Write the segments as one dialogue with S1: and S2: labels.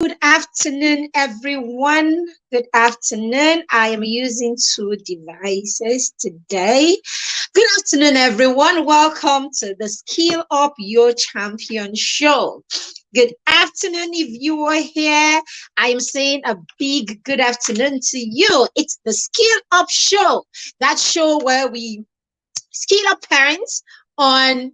S1: Good afternoon, everyone. Good afternoon. I am using two devices today. Good afternoon, everyone. Welcome to the Skill Up Your Champion show. Good afternoon. If you are here, I am saying a big good afternoon to you. It's the Skill Up show, that show where we skill up parents on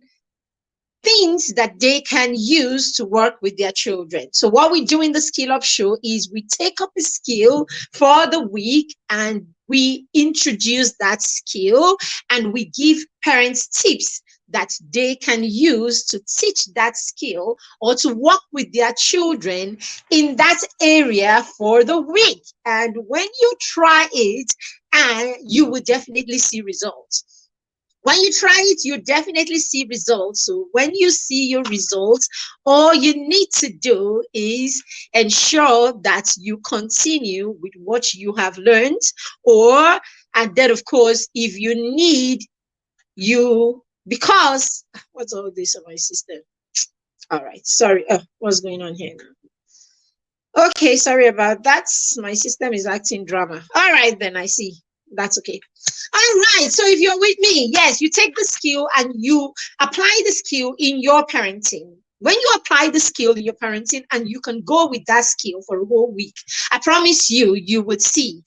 S1: things that they can use to work with their children. So what we do in the Skill Up show is we take up a skill for the week and we introduce that skill and we give parents tips that they can use to teach that skill or to work with their children in that area for the week. And when you try it, and you will definitely see results. When you try it, you definitely see results. So when you see your results, all you need to do is ensure that you continue with what you have learned, or and then of course, if you need you because what's all this on my system? All right, sorry. What's going on here now? Okay, sorry about that. My system is acting drama. All right, then I see. That's okay. All right. So if you're with me, yes, you take the skill and you apply the skill in your parenting. When you apply the skill in your parenting and you can go with that skill for a whole week, I promise you, you would see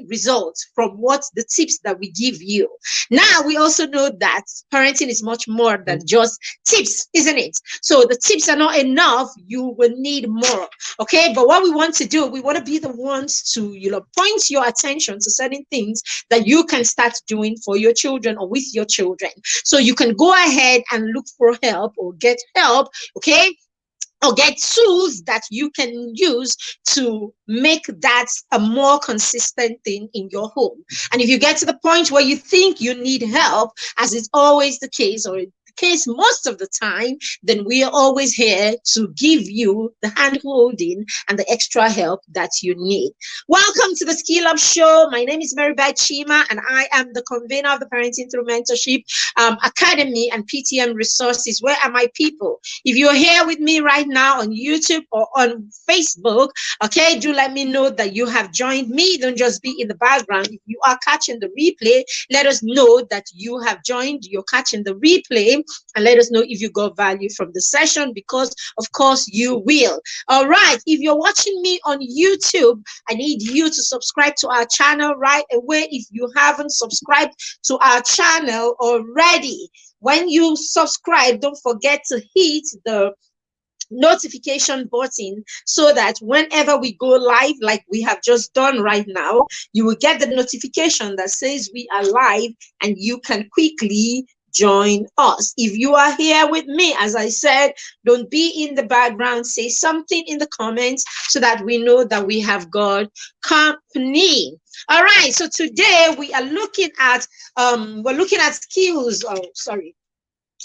S1: results from what the tips that we give you. Now, we also know that parenting is much more than just tips, isn't it? So the tips are not enough. You will need more. Okay. But what we want to do, we want to be the ones to, point your attention to certain things that you can start doing for your children or with your children. So you can go ahead and look for help or get help, okay? Or get tools that you can use to make that a more consistent thing in your home. And if you get to the point where you think you need help, as is always the case, or case most of the time, then we are always here to give you the hand holding and the extra help that you need. Welcome to the Skill Up Show. My name is Mary Beth Chima, and I am the convener of the Parenting Through Mentorship Academy and PTM Resources. Where are my people? If you're here with me right now on YouTube or on Facebook, okay, do let me know that you have joined me. Don't just be in the background. If you are catching the replay, let us know that you have joined, you're catching the replay, and let us know if you got value from the session, because of course you will. All right, if you're watching me on YouTube, I need you to subscribe to our channel right away if you haven't subscribed to our channel already. When you subscribe, don't forget to hit the notification button so that whenever we go live, like we have just done right now, you will get the notification that says we are live and you can quickly join us. If you are here with me, as I said, don't be in the background. Say something in the comments so that we know that we have got company. All right, so today we are looking at skills. Oh, sorry.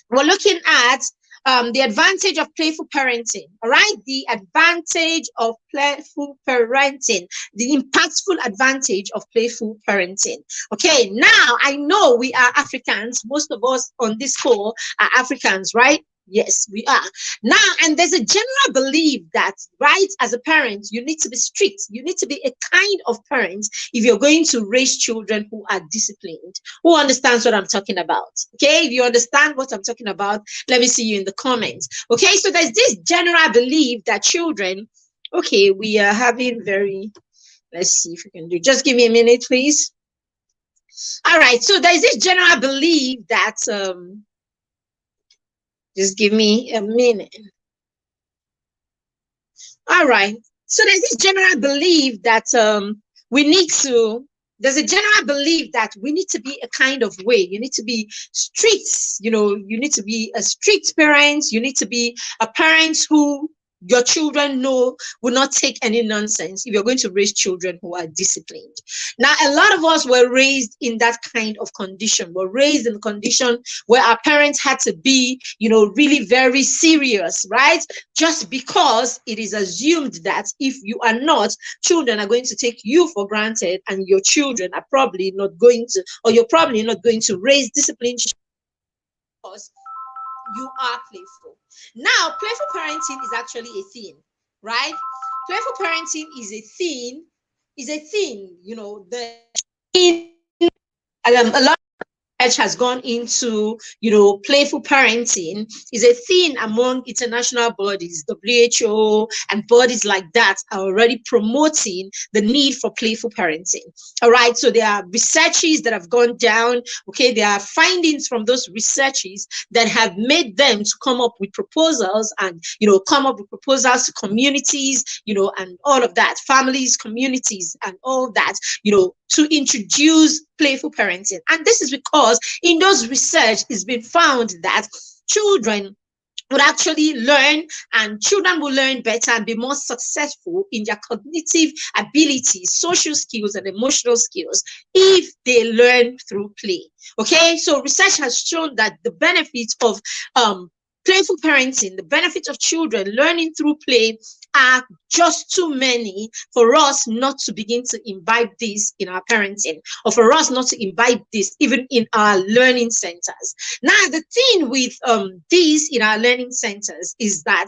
S1: We're looking at the advantage of playful parenting. All right, the advantage of playful parenting, the impactful advantage of playful parenting. Okay, now I know we are Africans. Most of us on this call are Africans, right? Yes, we are. Now, and there's a general belief that, right, as a parent, you need to be strict. You need to be a kind of parent if you're going to raise children who are disciplined. Who understands what I'm talking about? Okay, if you understand what I'm talking about, let me see you in the comments. Okay, so there's this general belief that children, okay, we are having very, let's see if we can do, just give me a minute, please. All right, so there's this general belief that, just give me a minute. All right. So there's this general belief that there's a general belief that we need to be a kind of way. You need to be strict. You need to be a strict parent. You need to be a parent who your children know will not take any nonsense if you're going to raise children who are disciplined. Now, a lot of us were raised in that kind of condition. We're raised in a condition where our parents had to be, really very serious, right? Just because it is assumed that if you are not, children are going to take you for granted, and your children are probably not going to, or you're probably not going to raise disciplined because you are playful. Now, playful parenting is actually a thing, right? Playful parenting is a thing, a lot research has gone into, playful parenting is a thing among international bodies. WHO and bodies like that are already promoting the need for playful parenting. All right. So there are researches that have gone down. Okay. There are findings from those researches that have made them to come up with proposals and, come up with proposals to communities, and all of that, families, communities, and all that, to introduce playful parenting. And this is because in those research it's been found that children would actually learn, and children will learn better and be more successful in their cognitive abilities, social skills, and emotional skills if they learn through play. Okay, so research has shown that the benefits of playful parenting, the benefits of children learning through play are just too many for us not to begin to imbibe this in our parenting, or for us not to imbibe this even in our learning centers. Now, the thing with these in our learning centers is that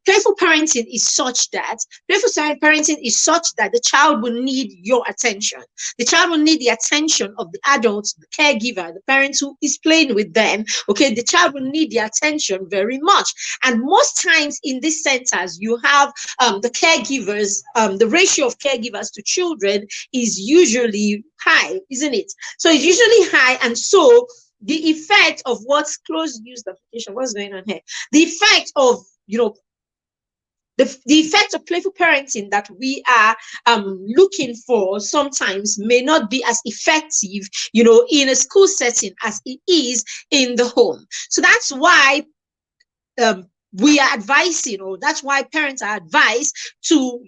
S1: playful parenting is such that the child will need your attention. The child will need the attention of the adult, the caregiver, the parent who is playing with them. Okay, the child will need the attention very much. And most times in these centers, you have the caregivers, the ratio of caregivers to children is usually high, isn't it? So it's usually high. And so the effect of what's close use application, what's going on here? The effect of, the effect of playful parenting that we are looking for sometimes may not be as effective, in a school setting as it is in the home. So that's why we are advising, or that's why parents are advised to,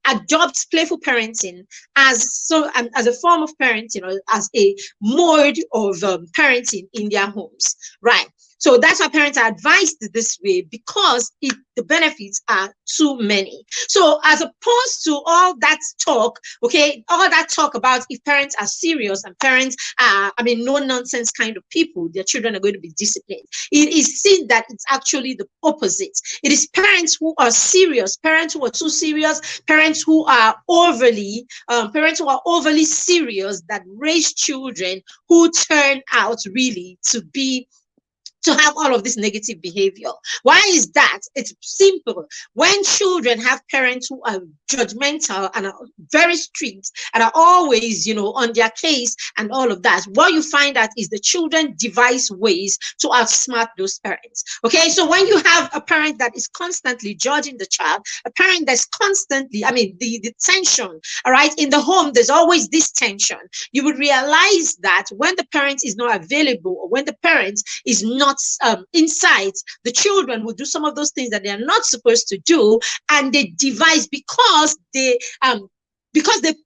S1: adopt playful parenting as a form of parenting, or as a mode of parenting in their homes, right? So that's why parents are advised this way, because the benefits are too many. So as opposed to all that talk, okay, all that talk about if parents are serious and parents are, no nonsense kind of people, their children are going to be disciplined. It is seen that it's actually the opposite. It is parents who are serious, parents who are too serious, parents who are overly serious that raise children who turn out really to have all of this negative behavior. Why is that? It's simple. When children have parents who are judgmental and are very strict and are always, on their case and all of that, what you find out is the children devise ways to outsmart those parents. Okay, so when you have a parent that is constantly judging the child, a parent that's constantly, the tension, all right, in the home, there's always this tension. You would realize that when the parent is not available, or when the parent is not inside, the children will do some of those things that they are not supposed to do, and they devise because they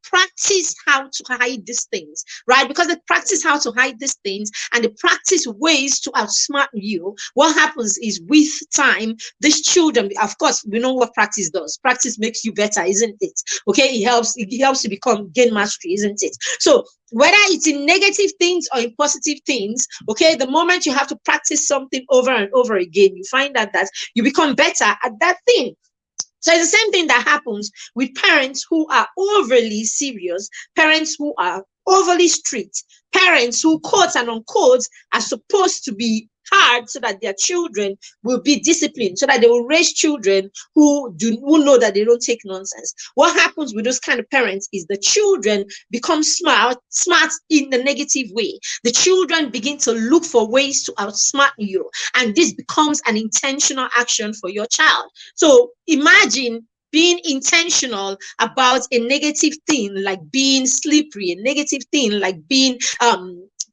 S1: practice how to hide these things, right? Because they practice how to hide these things and they practice ways to outsmart you. What happens is, with time, these children, of course, we know what practice does. Practice makes you better, isn't it? Okay, it helps you gain mastery, isn't it? So whether it's in negative things or in positive things, okay, the moment you have to practice something over and over again, you find out that you become better at that thing. So it's the same thing that happens with parents who are overly serious, parents who are overly strict, parents who, quote and unquote, are supposed to be hard so that their children will be disciplined, so that they will raise children who know that they don't take nonsense. What happens with those kind of parents is the children become smart in the negative way. The children begin to look for ways to outsmart you, and this becomes an intentional action for your child. So imagine being intentional about a negative thing like being slippery, a negative thing like being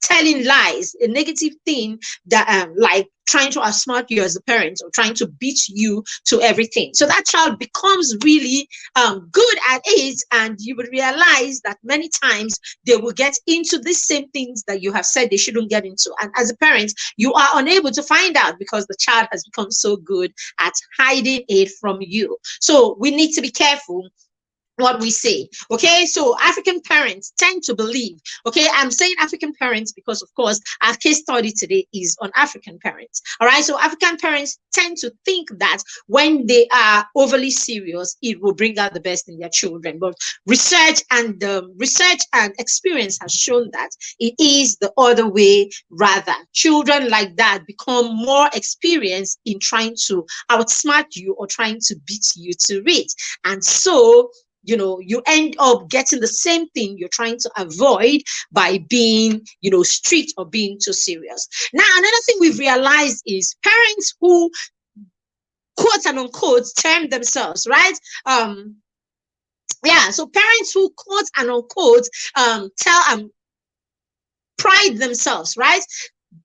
S1: telling lies, a negative thing that like trying to outsmart you as a parent, or trying to beat you to everything. So that child becomes really good at it, and you will realize that many times they will get into the same things that you have said they shouldn't get into. And as a parent, you are unable to find out because the child has become so good at hiding it from you. So we need to be careful what we say. Okay, so African parents tend to believe, okay, I'm saying African parents because of course our case study today is on African parents. All right, so African parents tend to think that when they are overly serious, it will bring out the best in their children. But research and experience has shown that it is the other way. Rather, children like that become more experienced in trying to outsmart you or trying to beat you to it. And so you end up getting the same thing you're trying to avoid by being, strict or being too serious. Now, another thing we've realized is parents who, quote and unquote, term themselves, right? Yeah, so parents who, quote and unquote, tell pride themselves, right?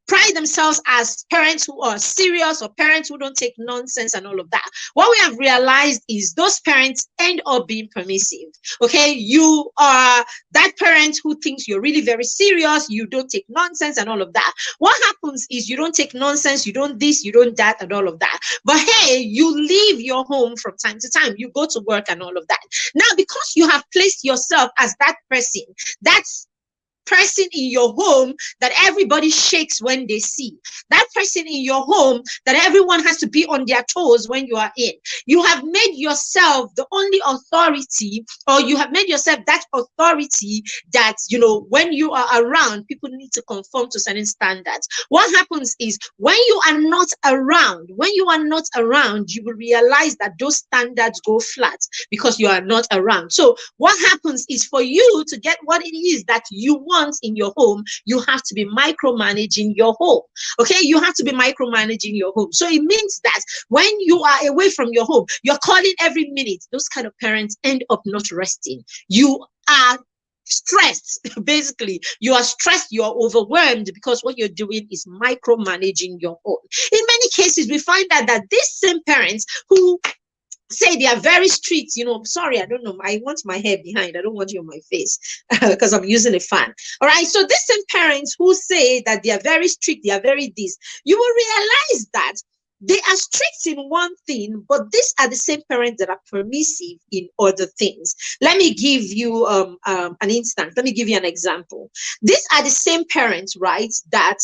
S1: Pride themselves as parents who are serious or parents who don't take nonsense and all of that. What we have realized is those parents end up being permissive. Okay, you are that parent who thinks you're really very serious, you don't take nonsense and all of that. What happens is you don't take nonsense, you don't this, you don't that, and all of that. But hey, you leave your home from time to time, you go to work and all of that. Now, because you have placed yourself as that person in your home that everybody shakes when they see, that person in your home that everyone has to be on their toes when you are in. You have made yourself the only authority, or you have made yourself that authority that, when you are around, people need to conform to certain standards. What happens is when you are not around, you will realize that those standards go flat because you are not around. So what happens is, for you to get what it is that you want in your home, you have to be micromanaging your home. Okay, you have to be micromanaging your home. So it means that when you are away from your home, you're calling every minute. Those kind of parents end up not resting. You are stressed. Basically, you are stressed, you are overwhelmed because what you're doing is micromanaging your home. In many cases, we find out that these same parents who say they are very strict, sorry, I don't know, I want my hair behind, I don't want you on my face because I'm using a fan. All right, so these same parents who say that they are very strict, they are very this, you will realize that they are strict in one thing, but these are the same parents that are permissive in other things. Let me give you an instance. Let me give you an example. These are the same parents, right, that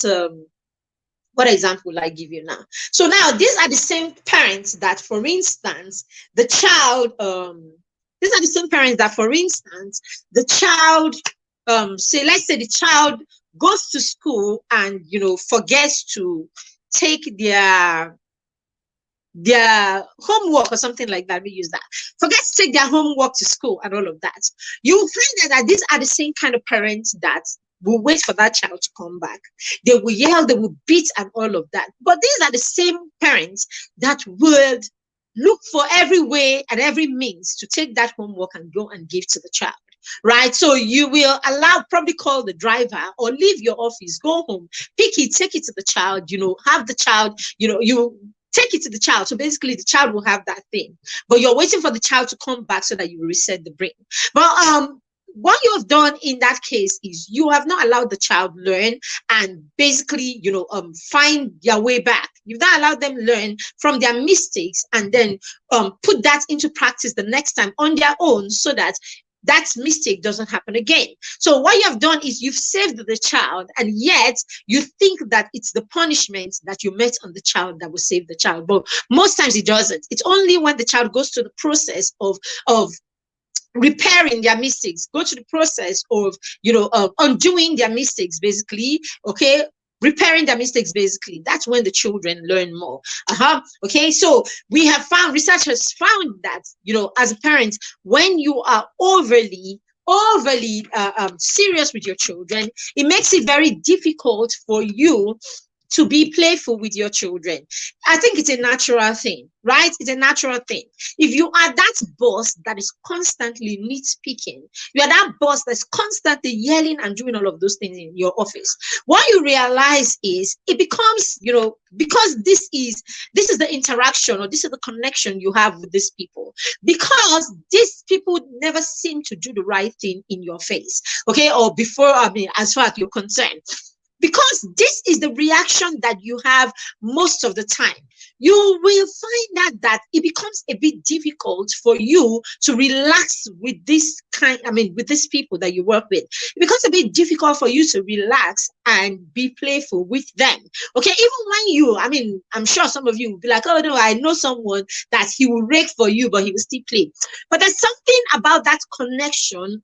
S1: what example will I give you now? So now these are the same parents that, for instance, the child, these are the same parents that, for instance, the child, say, let's say the child goes to school and, forgets to take their homework or something like that. We use that. Forget to take their homework to school and all of that. You will find that these are the same kind of parents that will wait for that child to come back. They will yell, they will beat and all of that. But these are the same parents that would look for every way and every means to take that homework and go and give to the child. Right, so you will probably call the driver or leave your office, go home, pick it, take it to the child, have the child, you take it to the child. So basically the child will have that thing, but you're waiting for the child to come back so that you reset the brain. But what you have done in that case is you have not allowed the child learn and basically, find their way back. You've not allowed them learn from their mistakes and then put that into practice the next time on their own so that mistake doesn't happen again. So what you have done is you've saved the child, and yet you think that it's the punishment that you met on the child that will save the child. But most times it doesn't. It's only when the child goes through the process of repairing their mistakes, go to the process of undoing their mistakes, basically, okay, repairing their mistakes, basically, that's when the children learn more. Okay, so we have found, researchers found that as a parent, when you are overly serious with your children, it makes it very difficult for you to be playful with your children. I think it's a natural thing, right? It's a natural thing. If you are that boss that is constantly nitpicking, you are that boss that's constantly yelling and doing all of those things in your office, what you realize is it becomes, because this is the interaction, or this is the connection you have with these people, because these people never seem to do the right thing in your face, okay, or before, as far as you're concerned. because this is the reaction that you have most of the time. You will find out that it becomes a bit difficult for you to relax with with these people that you work with. It becomes a bit difficult for you to relax and be playful with them. Okay, even when I'm sure some of you will be like, oh no, I know someone that he will rake for you, but he will still play. But there's something about that connection,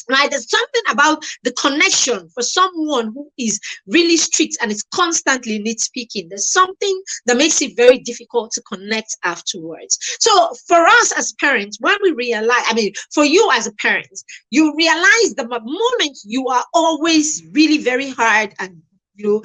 S1: right? There's something about the connection for someone who is really strict and is constantly nitpicking. There's something that makes it very difficult to connect afterwards. So for us as parents, when we realize, for you as a parent, you realize the moment you are always really very hard and you're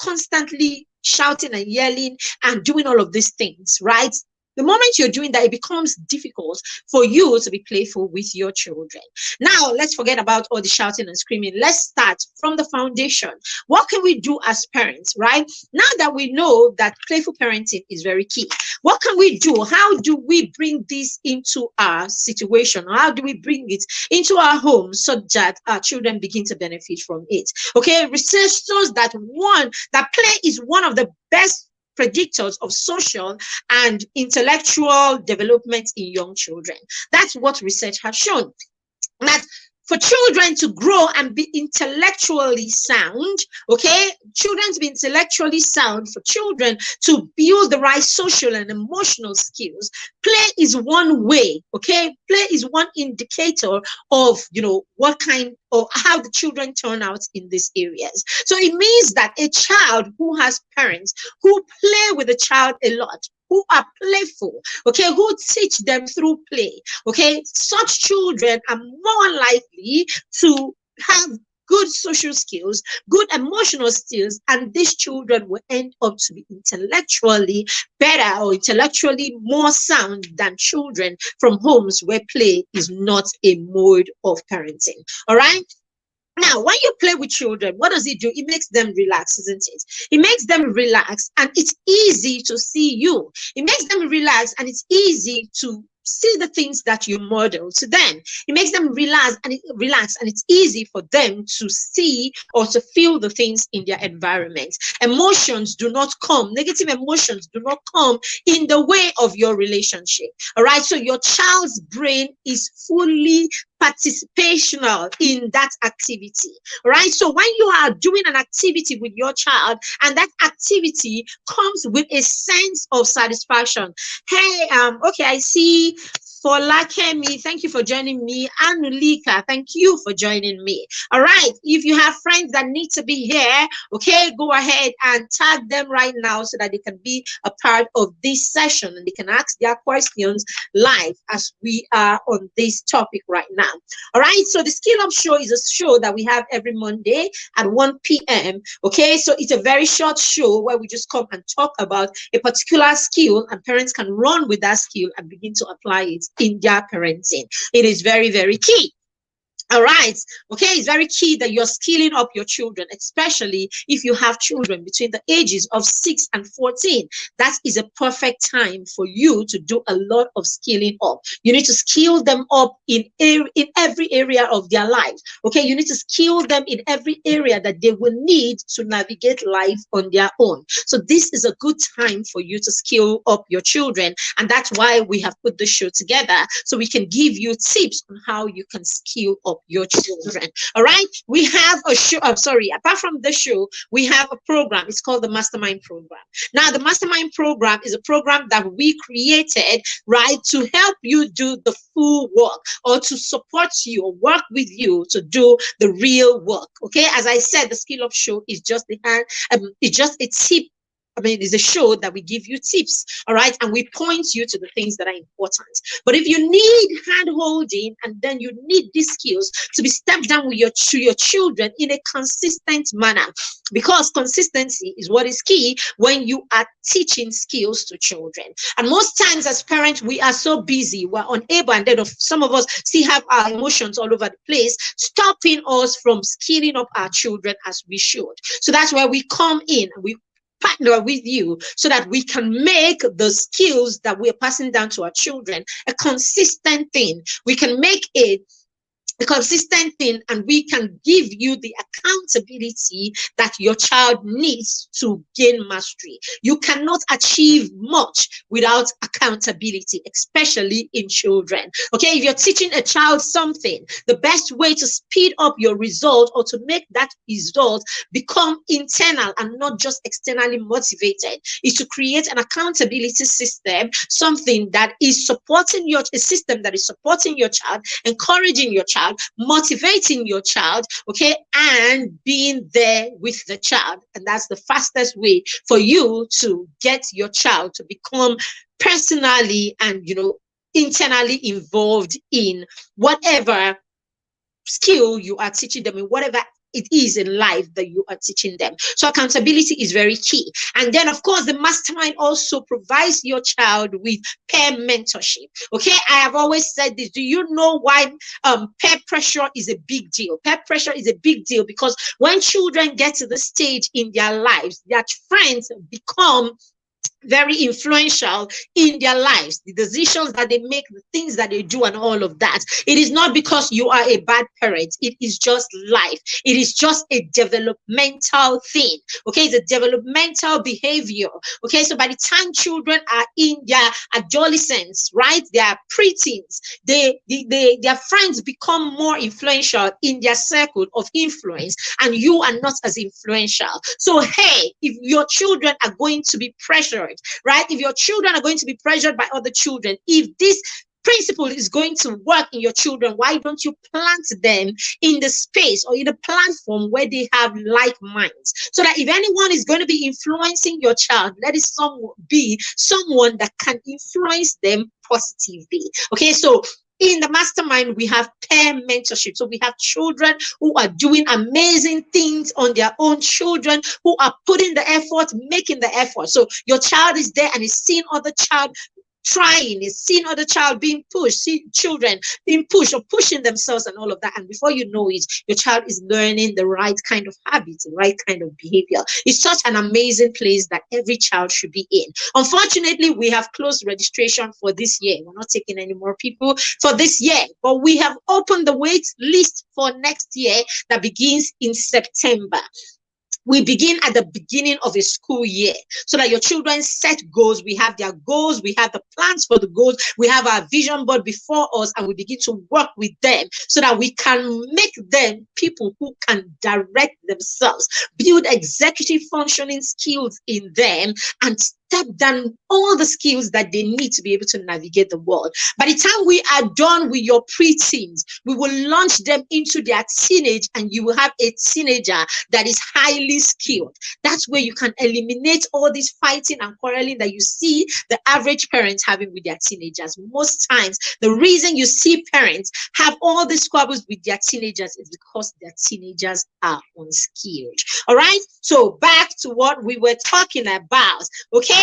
S1: constantly shouting and yelling and doing all of these things, right? The moment you're doing that, it becomes difficult for you to be playful with your children. Now, let's forget about all the shouting and screaming. Let's start from the foundation. What can we do as parents, right? Now that we know that playful parenting is very key, what can we do? How do we bring this into our situation? How do we bring it into our home so that our children begin to benefit from it? Okay, research shows that play is one of the best predictors of social and intellectual development in young children. That's what research has shown. That for children to grow and be intellectually sound, okay, children to be intellectually sound, for children to build the right social and emotional skills, play is one way, okay? Play is one indicator of, what kind or how the children turn out in these areas. So it means that a child who has parents who play with the child a lot, who are playful, okay, who teach them through play, okay, such children are more likely to have good social skills, good emotional skills, and these children will end up to be intellectually better or intellectually more sound than children from homes where play is not a mode of parenting. All right. Now, when you play with children, what does it do? It makes them relax, isn't it? It makes them relax, and it's easy to see you. It makes them relax, and it's easy to see the things that you model to them. It makes them relax, and it's easy for them to see or to feel the things in their environment. Negative emotions do not come in the way of your relationship. All right. So your child's brain is fully participational in that activity, right? So when you are doing an activity with your child and that activity comes with a sense of satisfaction. Hey, okay, I see Folakemi, thank you for joining me. Anulika, thank you for joining me. All right, if you have friends that need to be here, okay, go ahead and tag them right now so that they can be a part of this session and they can ask their questions live as we are on this topic right now. All right, so the Skill Up Show is a show that we have every Monday at 1 p.m. Okay, so it's a very short show where we just come and talk about a particular skill, and parents can run with that skill and begin to apply it in their parenting. It is very, very key. All right. Okay. It's very key that you're skilling up your children, especially if you have children between the ages of 6 and 14. That is a perfect time for you to do a lot of skilling up. You need to skill them up in every area of their life. Okay. You need to skill them in every area that they will need to navigate life on their own. So this is a good time for you to skill up your children. And that's why we have put the show together, so we can give you tips on how you can skill up your children. All right, we have a show. Apart from the show, we have a program. It's called the Mastermind Program. Now, the Mastermind Program is a program that we created, right, to help you do the full work, or to support you or work with you to do the real work. Okay, as I said, the Skill Up Show is just it's just a tip. It's a show that we give you tips, all right, and we point you to the things that are important. But if you need hand holding and then you need these skills to be stepped down with your children in a consistent manner, because consistency is what is key when you are teaching skills to children. And most times as parents, we are so busy, we're unable, and then some of us still have our emotions all over the place, stopping us from skilling up our children as we should. So that's where we come in and we partner with you so that we can make the skills that we're passing down to our children a consistent thing. We can make it a consistent thing, and we can give you the accountability that your child needs to gain mastery. You cannot achieve much without accountability, especially in children. Okay, if you're teaching a child something, the best way to speed up your result or to make that result become internal and not just externally motivated is to create an accountability system, something that is supporting a system that is supporting your child, encouraging your child, motivating your child, okay, and being there with the child. And that's the fastest way for you to get your child to become personally and, internally involved in whatever skill you are teaching them, in whatever it is in life that you are teaching them. So accountability is very key. And then, of course, the mastermind also provides your child with peer mentorship. Okay, I have always said this. Do you know why peer pressure is a big deal? Peer pressure is a big deal because when children get to the stage in their lives, their friends become very influential in their lives, the decisions that they make, the things that they do, and all of that. It is not because you are a bad parent. It is just life. It is just a developmental thing. Okay, it's a developmental behavior. Okay, so by the time children are in their adolescence, right, their preteens, their friends become more influential in their circle of influence, and you are not as influential. So hey, if your children are going to be pressured, right? If your children are going to be pressured by other children, if this principle is going to work in your children, why don't you plant them in the space or in the platform where they have like minds, so that if anyone is going to be influencing your child, let it be someone that can influence them positively. Okay, so in the mastermind, we have peer mentorship. So we have children who are doing amazing things on their own, children who are putting the effort, making the effort. So your child is there and is seeing other child trying, is seeing other child being pushed, see children being pushed or pushing themselves and all of that. And before you know it, your child is learning the right kind of habits, the right kind of behavior. It's such an amazing place that every child should be in. Unfortunately, we have closed registration for this year. We're not taking any more people for this year, but we have opened the wait list for next year that begins in September. We begin at the beginning of a school year so that your children set goals. We have their goals, we have the plans for the goals, we have our vision board before us, and we begin to work with them so that we can make them people who can direct themselves, build executive functioning skills in them, and step down all the skills that they need to be able to navigate the world. By the time we are done with your preteens, we will launch them into their teenage, and you will have a teenager that is highly skilled. That's where you can eliminate all this fighting and quarreling that you see the average parents having with their teenagers. Most times, the reason you see parents have all these squabbles with their teenagers is because their teenagers are unskilled. All right, so back to what we were talking about. Okay,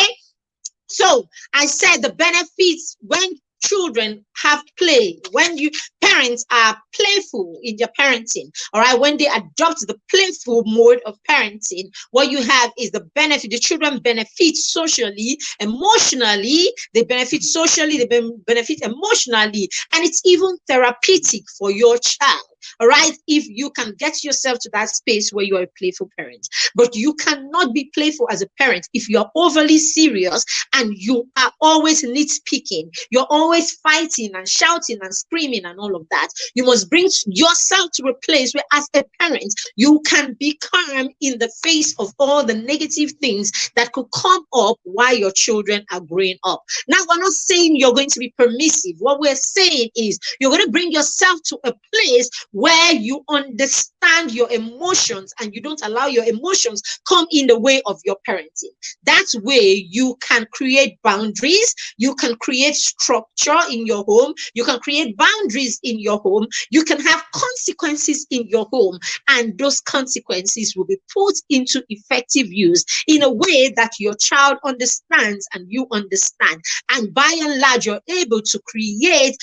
S1: so I said the benefits when children have play, when you parents are playful in their parenting, all right, when they adopt the playful mode of parenting, what you have is the benefit. The children benefit socially, emotionally, they benefit socially, they benefit emotionally, and it's even therapeutic for your child. All right, if you can get yourself to that space where you are a playful parent. But you cannot be playful as a parent if you are overly serious and you are always nitpicking, you're always fighting and shouting and screaming and all of that. You must bring yourself to a place where, as a parent, you can be calm in the face of all the negative things that could come up while your children are growing up. Now, we're not saying you're going to be permissive. What we're saying is you're going to bring yourself to a place where you understand your emotions and you don't allow your emotions come in the way of your parenting. That's where you can create boundaries, you can create structure in your home, you can create boundaries in your home, you can have consequences in your home, and those consequences will be put into effective use in a way that your child understands and you understand. And by and large, you're able to create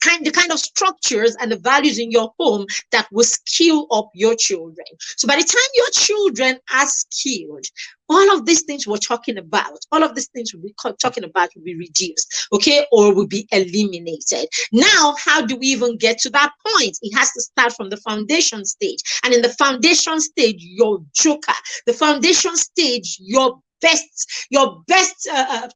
S1: the kind of structures and the values in your home that will skill up your children. So by the time your children are skilled, all of these things we're talking about, all of these things we'll be talking about will be reduced, okay, or will be eliminated. Now, how do we even get to that point? It has to start from the foundation stage. And in the foundation stage, your joker, the foundation stage, your best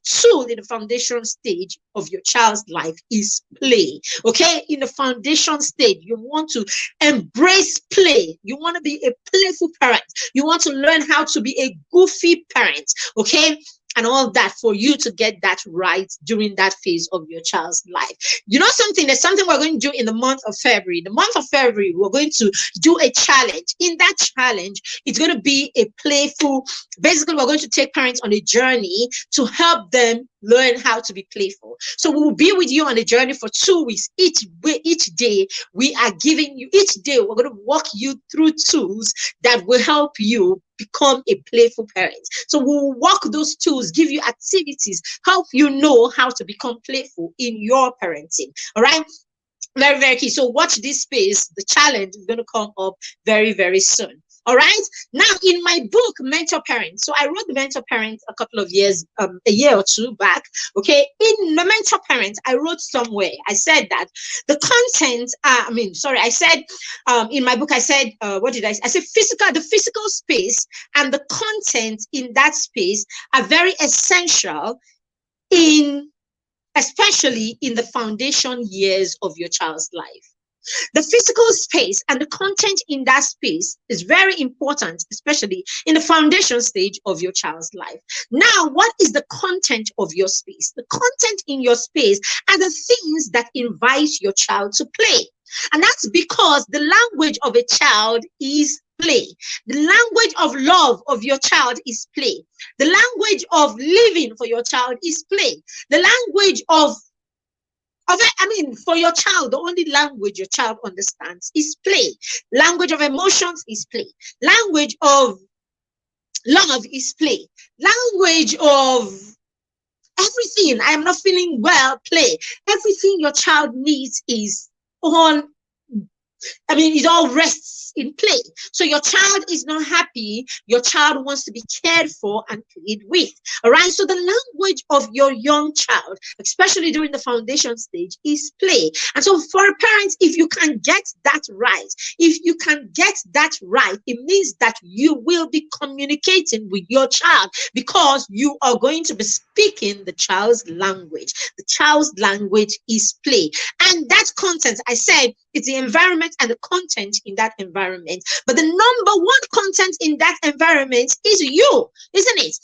S1: tool in the foundation stage of your child's life is play. Okay, in the foundation stage, you want to embrace play. You want to be a playful parent. You want to learn how to be a goofy parent. Okay, and all that for you to get that right during that phase of your child's life. You know something? There's something we're going to do in the month of February. The month of February, we're going to do a challenge. In that challenge, it's going to be a playful. Basically, we're going to take parents on a journey to help them learn how to be playful. So we will be with you on a journey for 2 weeks. Each day, we are giving you, each day, we're going to walk you through tools that will help you become a playful parent. So we'll walk those tools, give you activities, help you know how to become playful in your parenting. All right. Very, very key. So watch this space. The challenge is going to come up very, very soon. All right. Now, in my book, Mentor Parent. So I wrote the Mentor Parent a couple of years, a year or two back. Okay. In the Mentor Parent, I wrote somewhere, I said that the content, I said, in my book, I said, what did I say? I said the physical space and the content in that space are very essential especially in the foundation years of your child's life. The physical space and the content in that space is very important, especially in the foundation stage of your child's life. Now, what is the content of your space? The content in your space are the things that invite your child to play. And that's because the language of a child is play. The language of love of your child is play. The language of living for your child is play. The language for your child, the only language your child understands is play. Language of emotions is play. Language of love is play. Language of everything. I am not feeling well, play. Everything your child needs is it all rests in play. So your child is not happy. Your child wants to be cared for and played with. All right. So the language of your young child, especially during the foundation stage, is play. And so for parents, if you can get that right, it means that you will be communicating with your child because you are going to be speaking the child's language. The child's language is play. And that content, I said, it's the environment and the content in that environment. But the number one content in that environment is you, isn't it?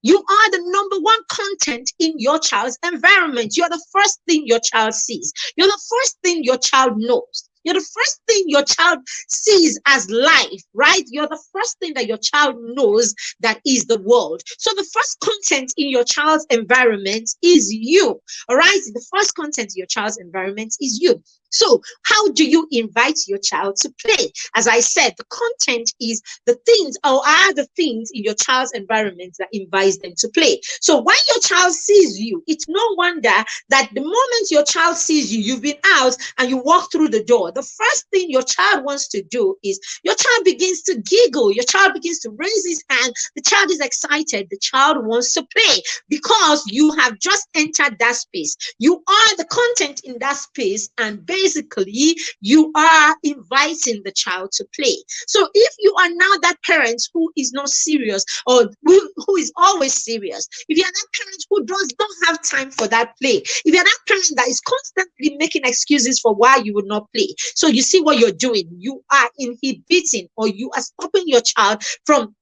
S1: You are the number one content in your child's environment. You're the first thing your child sees. You're the first thing your child knows. You're the first thing your child sees as life, right? You're the first thing that your child knows that is the world. So the first content in your child's environment is you, all right? The first content in your child's environment is you. So how do you invite your child to play? As I said, the content is the things or are the things in your child's environment that invites them to play. So when your child sees you, it's no wonder that the moment your child sees you, you've been out and you walk through the door, the first thing your child wants to do is your child begins to giggle. Your child begins to raise his hand. The child is excited. The child wants to play because you have just entered that space. You are the content in that space, and basically you are inviting the child to play. So if you are now that parent who is not serious or who is always serious, if you're that parent who don't have time for that play, if you're that parent that is constantly making excuses for why you would not play, so you see what you're doing, you are inhibiting or you are stopping your child from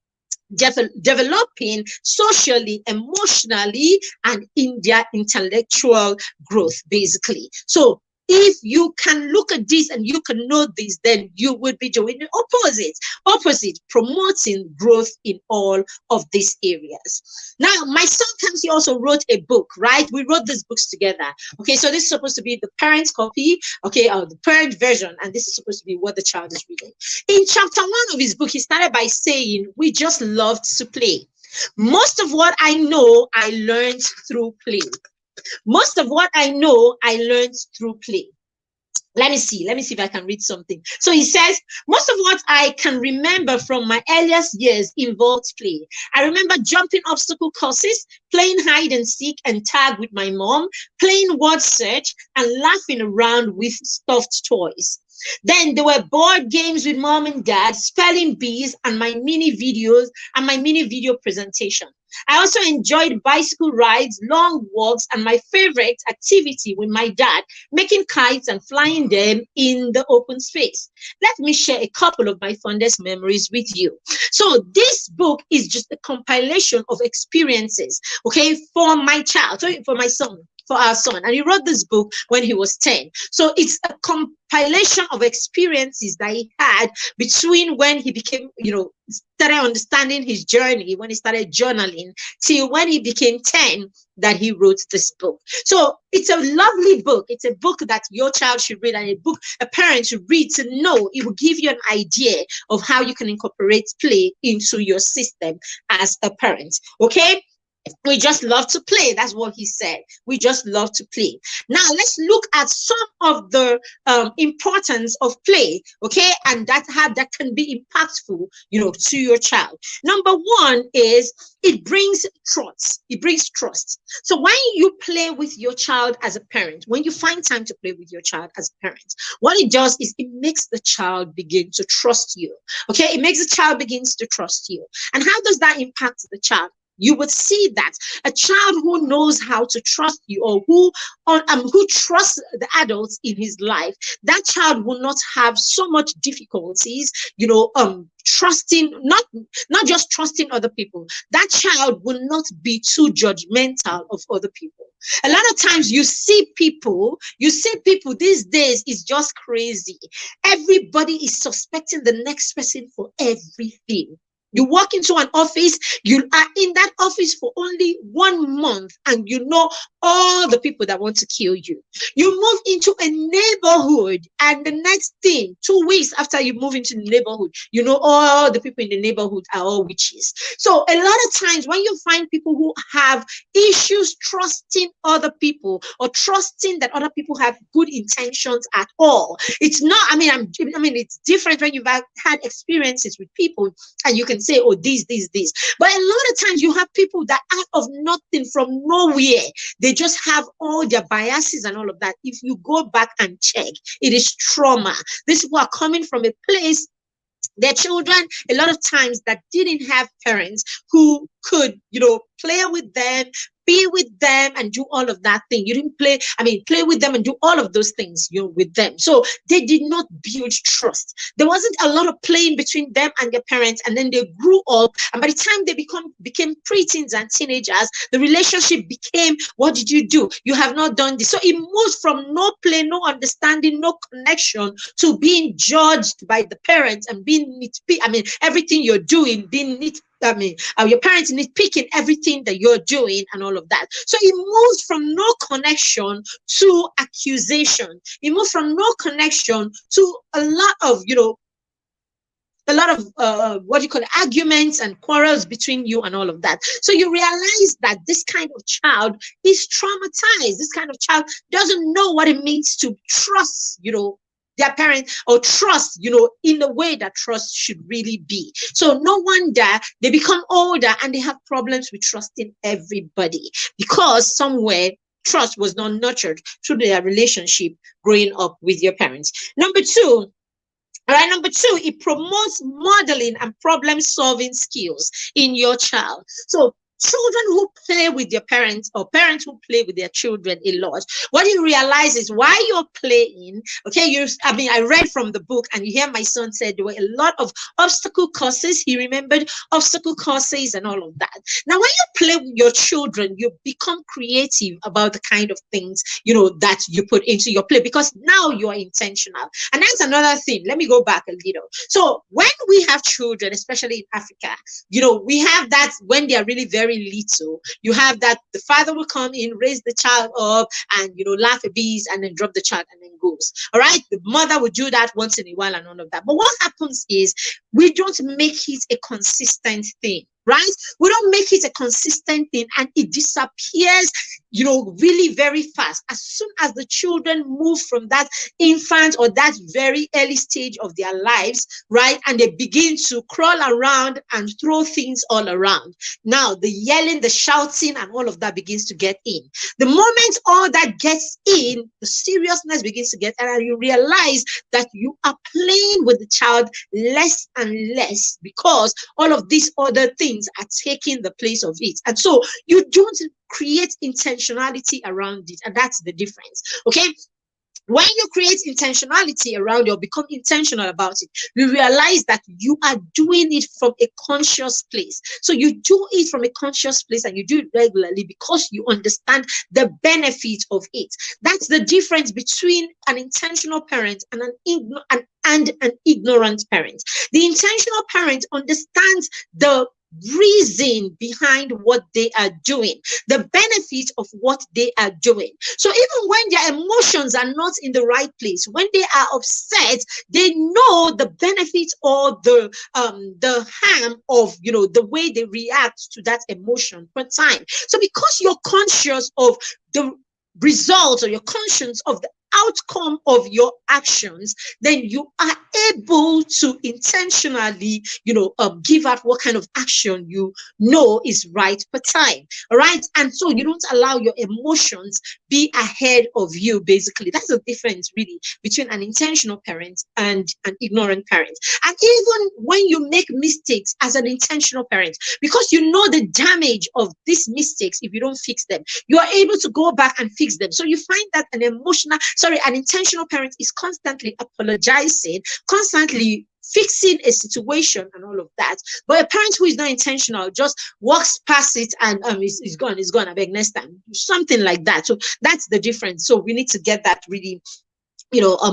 S1: developing socially, emotionally, and in their intellectual growth, basically. So if you can look at this and you can know this, then you would be doing the opposite, promoting growth in all of these areas. Now, my son Kamsi also wrote a book, right? We wrote these books together. Okay, so this is supposed to be the parent's copy, okay, or the parent version, and this is supposed to be what the child is reading. In chapter 1 of his book, he started by saying, we just loved to play. Most of what I know, I learned through play. Most of what I know, I learned through play. Let me see if I can read something. So he says, most of what I can remember from my earliest years involved play. I remember jumping obstacle courses, playing hide and seek and tag with my mom, playing word search, and laughing around with stuffed toys. Then there were board games with mom and dad, spelling bees, and my mini video presentation. I also enjoyed bicycle rides, long walks, and my favorite activity with my dad, making kites and flying them in the open space. Let me share a couple of my fondest memories with you. So, this book is just a compilation of experiences, okay, for my child, so for my son. For our son, and he wrote this book when he was 10. So it's a compilation of experiences that he had between when he became, started understanding his journey, when he started journaling, till when he became 10, that he wrote this book. So it's a lovely book. It's a book that your child should read, and a book a parent should read to know. It will give you an idea of how you can incorporate play into your system as a parent. Okay. We just love to play. That's what he said. We just love to play. Now let's look at some of the importance of play, okay, and how that can be impactful, to your child. Number one is it brings trust. It brings trust. So when you play with your child as a parent, when you find time to play with your child as a parent, what it does is it makes the child begin to trust you. Okay, it makes the child begins to trust you. And how does that impact the child? You would see that a child who knows how to trust you, or who trusts the adults in his life, that child will not have so much difficulties, trusting, not just trusting other people. That child will not be too judgmental of other people. A lot of times you see people these days is just crazy. Everybody is suspecting the next person for everything. You walk into an office, you are in that office for only 1 month, and you know all the people that want to kill you. You move into a neighborhood, and the next thing, 2 weeks after you move into the neighborhood, you know all the people in the neighborhood are all witches. So a lot of times when you find people who have issues trusting other people, or trusting that other people have good intentions at all, it's not, it's different when you've had experiences with people and you can say, oh, this. But a lot of times you have people that out of nothing, from nowhere, they just have all their biases and all of that. If you go back and check, it is trauma. These people are coming from a place, their children, a lot of times, that didn't have parents who could, play with them, be with them, and do all of that thing. You didn't play with them and do all of those things, with them. So they did not build trust. There wasn't a lot of playing between them and their parents, and then they grew up, and by the time they became preteens and teenagers, the relationship became, what did you do? You have not done this. So it moves from no play, no understanding, no connection, to being judged by the parents and being everything you're doing being your parents nitpicking everything that you're doing and all of that. So it moves from no connection to accusation. It moves from no connection to a lot of, arguments and quarrels between you and all of that. So you realize that this kind of child is traumatized. This kind of child doesn't know what it means to trust, their parents, or trust, in the way that trust should really be. So no wonder they become older and they have problems with trusting everybody, because somewhere trust was not nurtured through their relationship growing up with your parents. Number two, it promotes modeling and problem solving skills in your child. So children who play with their parents, or parents who play with their children a lot, what you realize is, while you're playing, okay, I read from the book, and you hear my son said there were a lot of obstacle courses. He remembered obstacle courses and all of that. Now, when you play with your children, you become creative about the kind of things, that you put into your play, because now you are intentional. And that's another thing. Let me go back a little. So when we have children, especially in Africa, we have that when they are really very little. You have that the father will come in, raise the child up, and laugh a bit, and then drop the child and then goes. All right, the mother will do that once in a while and all of that. But what happens is, we don't make it a consistent thing. right? We don't make it a consistent thing, and it disappears, really very fast. As soon as the children move from that infant or that very early stage of their lives, right, and they begin to crawl around and throw things all around. Now, the yelling, the shouting, and all of that begins to get in. The moment all that gets in, the seriousness begins to get, and you realize that you are playing with the child less and less because all of these other things are taking the place of it. And so you don't create intentionality around it. And that's the difference. Okay. When you create intentionality around it or become intentional about it, you realize that you are doing it from a conscious place. So you do it from a conscious place and you do it regularly because you understand the benefit of it. That's the difference between an intentional parent and an ignorant parent. The intentional parent understands the reason behind what they are doing, the benefit of what they are doing. So even when their emotions are not in the right place, when they are upset, they know the benefit or the harm of the way they react to that emotion per time. So because you're conscious of the results, or you're conscious of the outcome of your actions, then you are able to intentionally, give out what kind of action you know is right per time. All right. And so you don't allow your emotions be ahead of you, basically. That's the difference, really, between an intentional parent and an ignorant parent. And even when you make mistakes as an intentional parent, because you know the damage of these mistakes, if you don't fix them, you are able to go back and fix them. So you find that an intentional parent is constantly apologizing, constantly fixing a situation and all of that. But a parent who is not intentional just walks past it and is gone. I beg, next time. Something like that. So that's the difference. So we need to get that really,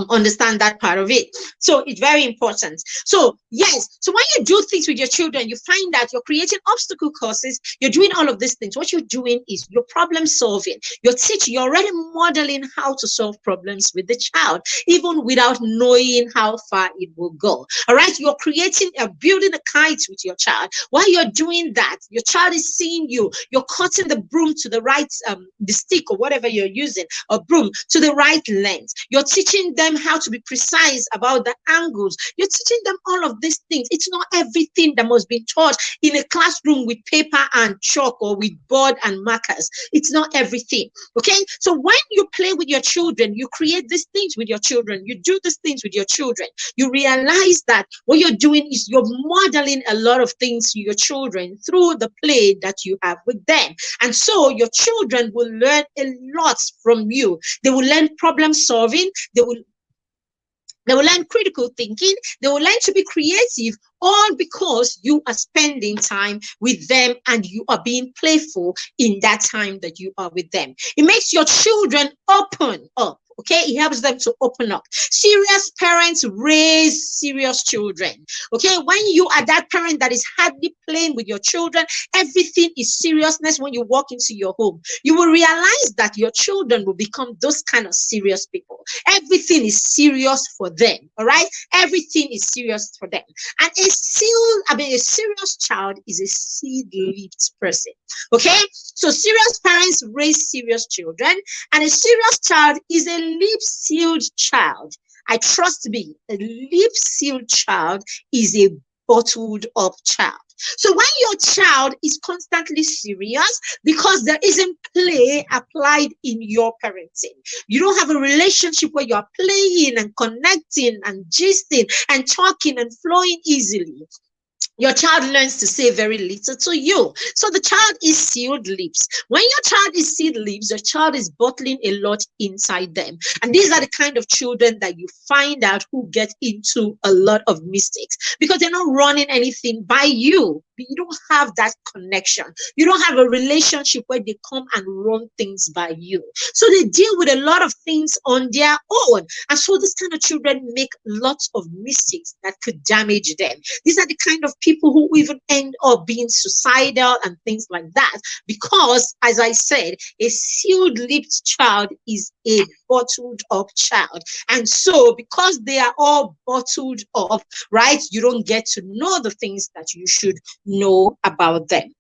S1: understand that part of it. So it's very important. So yes, so when you do things with your children, you find that you're creating obstacle courses, you're doing all of these things. What you're doing is you're problem solving, you're teaching, you're already modeling how to solve problems with the child, even without knowing how far it will go. All right, you're building a kite with your child. While you're doing that, your child is seeing you, you're cutting the broom to the right, the stick or whatever you're using, a broom, to the right length. You're teaching them how to be precise about the angles. You're teaching them all of these things. It's not everything that must be taught in a classroom with paper and chalk or with board and markers. It's not everything. Okay. So when you play with your children, you create these things with your children, you do these things with your children, you realize that what you're doing is you're modeling a lot of things to your children through the play that you have with them. And so your children will learn a lot from you. They will learn problem solving. They will learn critical thinking. They will learn to be creative, all because you are spending time with them and you are being playful in that time that you are with them. It makes your children open up. Okay, it helps them to open up. Serious parents raise serious children. Okay, when you are that parent that is hardly playing with your children, everything is seriousness. When you walk into your home, you will realize that your children will become those kind of serious people. Everything is serious for them. All right, everything is serious for them. And a serious child is a seed-lipped person. Okay, so serious parents raise serious children, and a serious child is a lip-sealed child. I trust me, a lip-sealed child is a bottled up child. So when your child is constantly serious because there isn't play applied in your parenting, you don't have a relationship where you're playing and connecting and gisting and talking and flowing easily, your child learns to say very little to you. So the child is sealed lips. When your child is sealed lips, your child is bottling a lot inside them. And these are the kind of children that you find out who get into a lot of mistakes because they're not running anything by you. You don't have that connection. You don't have a relationship where they come and run things by you. So they deal with a lot of things on their own. And so this kind of children make lots of mistakes that could damage them. These are the kind of people who even end up being suicidal and things like that because, as I said, a sealed-lipped child is a bottled up child. And so because they are all bottled up, right, you don't get to know the things that you should know about them.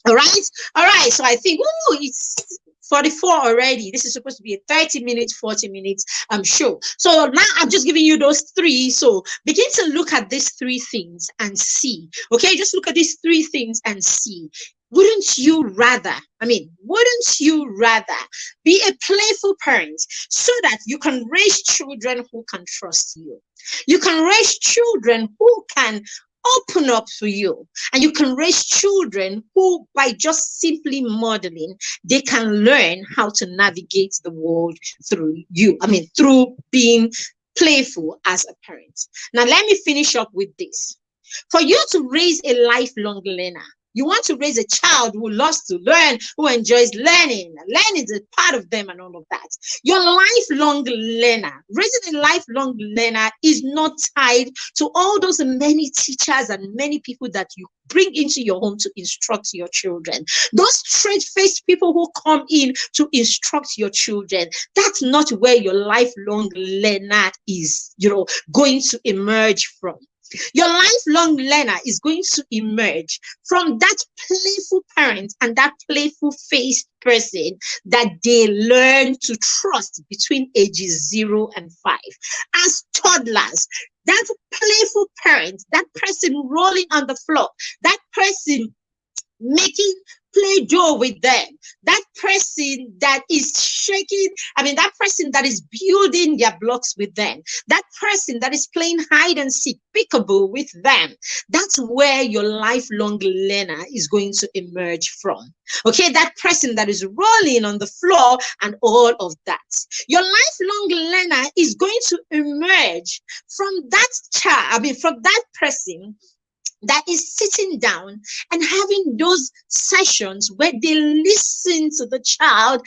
S1: All right. All right. So I think, oh, it's 44 already. This is supposed to be a 30 minutes, 40 minutes show. So now I'm just giving you those three. So begin to look at these three things and see. Okay, just look at these three things and see. Wouldn't you rather be a playful parent so that you can raise children who can trust you? You can raise children who can open up to you, and you can raise children who, by just simply modeling, they can learn how to navigate the world through you. Through being playful as a parent. Now, let me finish up with this. For you to raise a lifelong learner, you want to raise a child who loves to learn, who enjoys learning. Learning is a part of them and all of that. Your lifelong learner, raising a lifelong learner is not tied to all those many teachers and many people that you bring into your home to instruct your children. Those straight-faced people who come in to instruct your children, that's not where your lifelong learner is, going to emerge from. Your lifelong learner is going to emerge from that playful parent and that playful faced person that they learn to trust between ages 0 and 5. As toddlers, that playful parent, that person rolling on the floor, that person making Play-Doh with them, that person that is that person that is building their blocks with them, that person that is playing hide and seek, peekaboo with them, that's where your lifelong learner is going to emerge from. Okay, that person that is rolling on the floor and all of that. Your lifelong learner is going to emerge from that from that person that is sitting down and having those sessions where they listen to the child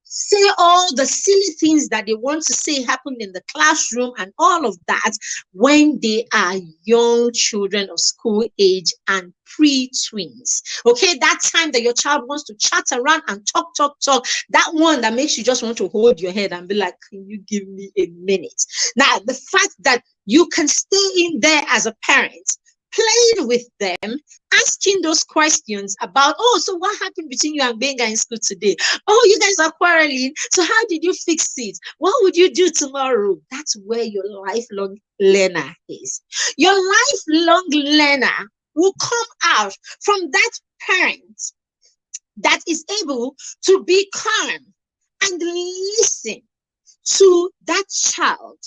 S1: say all the silly things that they want to say happened in the classroom and all of that when they are young children of school age and pre-tweens. Okay, that time that your child wants to chat around and talk, that one that makes you just want to hold your head and be like, can you give me a minute? Now, the fact that you can stay in there as a parent, playing with them, asking those questions about, so what happened between you and Benga in school today? Oh, you guys are quarreling. So how did you fix it? What would you do tomorrow? That's where your lifelong learner is. Your lifelong learner will come out from that parent that is able to be calm and listen to that child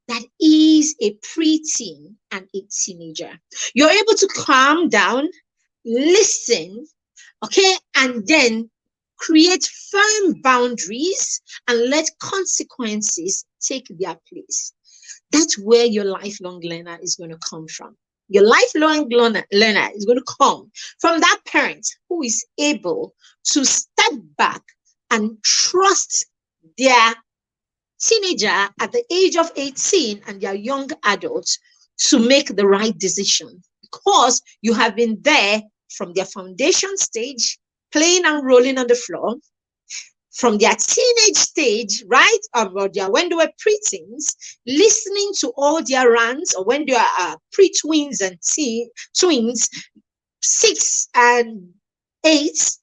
S1: that is a preteen and a teenager. You're able to calm down, listen, okay, and then create firm boundaries and let consequences take their place. That's where your lifelong learner is going to come from. Your lifelong learner is going to come from that parent who is able to step back and trust their teenager at the age of 18 and their young adults to make the right decision, because you have been there from their foundation stage, playing and rolling on the floor, from their teenage stage, right, about when they were preteens, listening to all their rants, or when they are pre-tweens and twins, 6 and 8,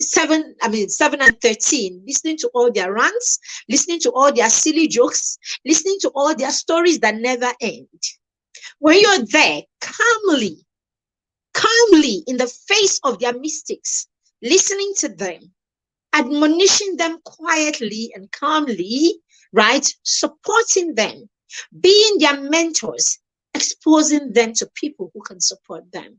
S1: 7 and 13, listening to all their rants, listening to all their silly jokes, listening to all their stories that never end. When you're there calmly in the face of their mistakes, listening to them, admonishing them quietly and calmly, right, supporting them, being their mentors, exposing them to people who can support them.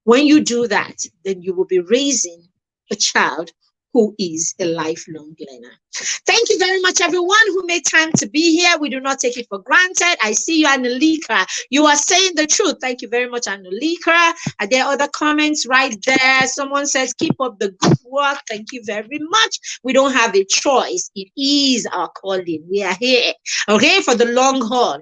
S1: When you do that, then you will be raising a child who is a lifelong learner. Thank you very much, everyone who made time to be here. We do not take it for granted. I see you, Annalika. You are saying the truth. Thank you very much, Annalika. Are there other comments right there? Someone says, keep up the good work. Thank you very much. We don't have a choice. It is our calling. We are here, okay, for the long haul.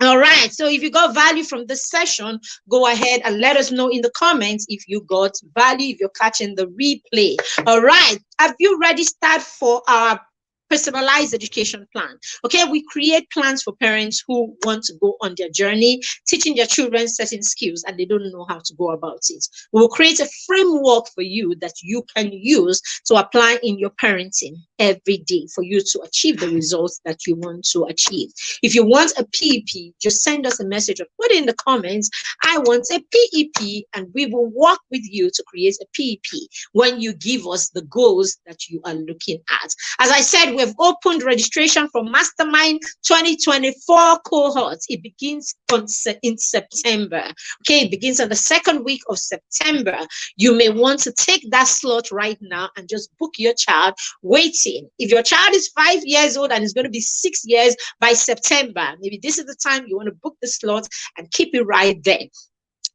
S1: All right, so if you got value from this session, go ahead and let us know in the comments if you got value, if you're catching the replay. All right, have you registered for our personalized education plan. Okay, we create plans for parents who want to go on their journey, teaching their children certain skills and they don't know how to go about it. We will create a framework for you that you can use to apply in your parenting every day for you to achieve the results that you want to achieve. If you want a PEP, just send us a message or put in the comments, I want a PEP, and we will work with you to create a PEP when you give us the goals that you are looking at. As I said, we've opened registration for Mastermind 2024 cohorts. It begins in September. Okay, it begins on the second week of September. You may want to take that slot right now and just book your child waiting. If your child is 5 years old and is going to be 6 years by September, maybe this is the time you want to book the slot and keep it right there.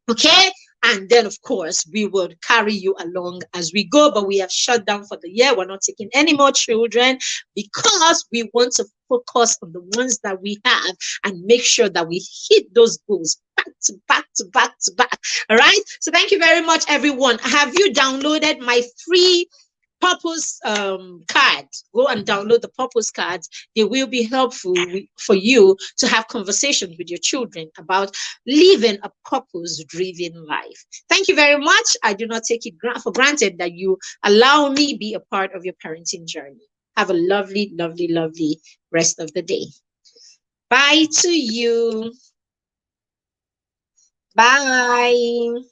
S1: Okay, and then of course we will carry you along as we go, but we have shut down for the year. We're not taking any more children because we want to focus on the ones that we have and make sure that we hit those goals back to back to back to back. All right, so thank you very much, everyone. Have you downloaded my free purpose card? Go and download the purpose cards. They will be helpful for you to have conversations with your children about living a purpose driven life. Thank you very much. I do not take it for granted that you allow me be a part of your parenting journey. Have a lovely, lovely, lovely rest of the day. Bye to you. Bye.